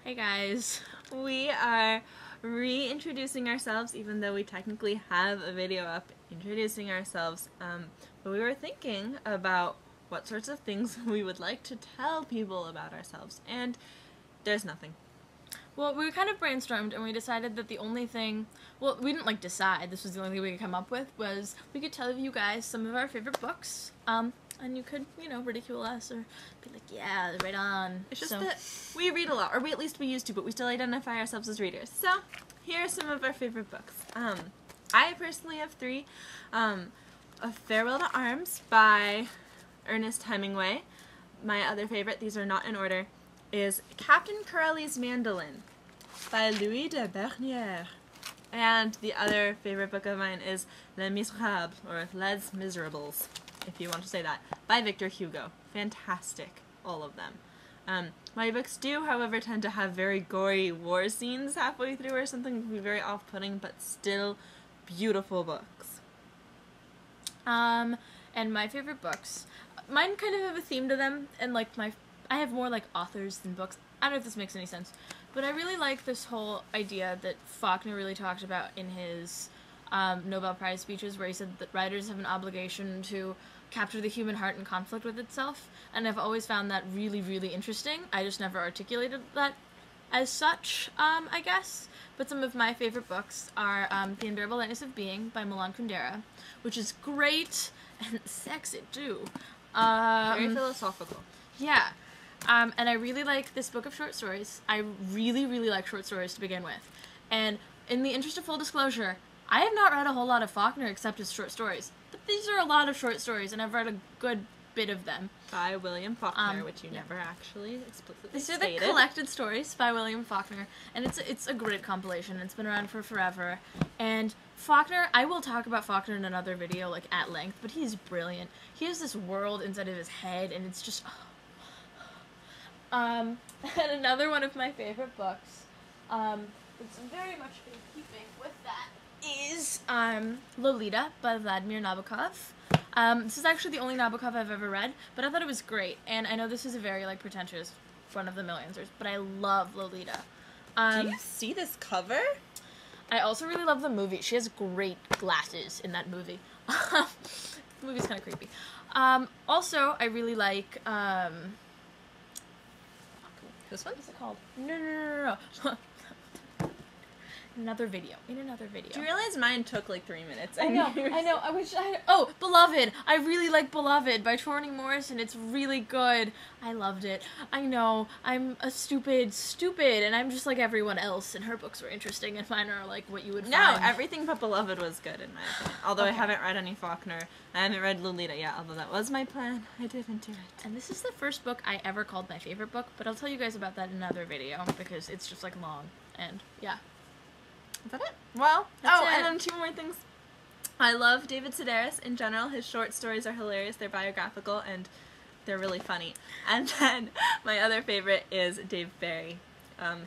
Hey guys. We are reintroducing ourselves, even though we technically have a video up introducing ourselves. But we were thinking about what sorts of things we would like to tell people about ourselves, and there's nothing. Well, we kind of brainstormed and we decided that the only thing, well, we didn't decide, this was the only thing we could come up with, was we could tell you guys some of our favorite books, and you could, ridicule us or be like, yeah, right on. It's just that we read a lot, or at least we used to, but we still identify ourselves as readers. So, here are some of our favorite books. I personally have three. A Farewell to Arms by Ernest Hemingway. My other favorite, these are not in order, is Captain Corelli's Mandolin by Louis de Bernières. And the other favorite book of mine is Les Miserables, or Les Miserables, if you want to say that, by Victor Hugo. Fantastic, all of them. My books do, however, tend to have very gory war scenes halfway through or something, can be very off-putting, but still beautiful books. And my favorite books, mine kind of have a theme to them, and I have more authors than books. I don't know if this makes any sense, but I really like this whole idea that Faulkner really talked about in his Nobel Prize speeches, where he said that writers have an obligation to capture the human heart in conflict with itself, and I've always found that really, really interesting. I just never articulated that as such, I guess. But some of my favorite books are The Unbearable Lightness of Being by Milan Kundera, which is great and sexy too. Very philosophical. Yeah. And I really like this book of short stories. I really, really like short stories to begin with. And in the interest of full disclosure, I have not read a whole lot of Faulkner except his short stories. But these are a lot of short stories, and I've read a good bit of them. By William Faulkner, which you never actually explicitly These are stated. the collected stories by William Faulkner, and it's a great compilation. It's been around for forever. And Faulkner, I will talk about Faulkner in another video, at length, but he's brilliant. He has this world inside of his head, and it's just... And another one of my favorite books, it's very much in keeping with that, is Lolita by Vladimir Nabokov. This is actually the only Nabokov I've ever read, but I thought it was great, and I know this is a very pretentious one of the millions, but I love Lolita. Do you see this cover? I also really love the movie. She has great glasses in that movie. The movie's kind of creepy. Also, I really like this one? What's it called? No. In another video. Do you realize mine took 3 minutes? I know. Oh, Beloved! I really like Beloved by Toni Morrison. It's really good. I loved it. I know. I'm a stupid, and I'm just like everyone else, and her books were interesting, and mine are what you would find. No, everything but Beloved was good, in my opinion. Although I haven't read any Faulkner. I haven't read Lolita yet, although that was my plan. I didn't do it. And this is the first book I ever called my favorite book, but I'll tell you guys about that in another video, because it's just long, and yeah. Is that it? Well, That's it. And then two more things. I love David Sedaris in general. His short stories are hilarious. They're biographical, and they're really funny. And then my other favorite is Dave Barry.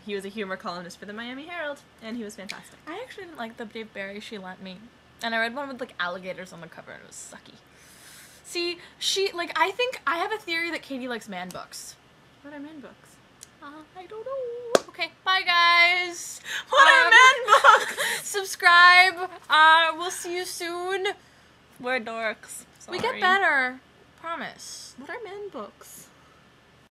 He was a humor columnist for the Miami Herald, and he was fantastic. I actually didn't like the Dave Barry she lent me. And I read one with alligators on the cover, and it was sucky. See, I think I have a theory that Katie likes man books. What are man books? I don't know. Okay, bye guys. What are man books? Subscribe. We'll see you soon. We're dorks. Sorry. We get better. Promise. What are man books?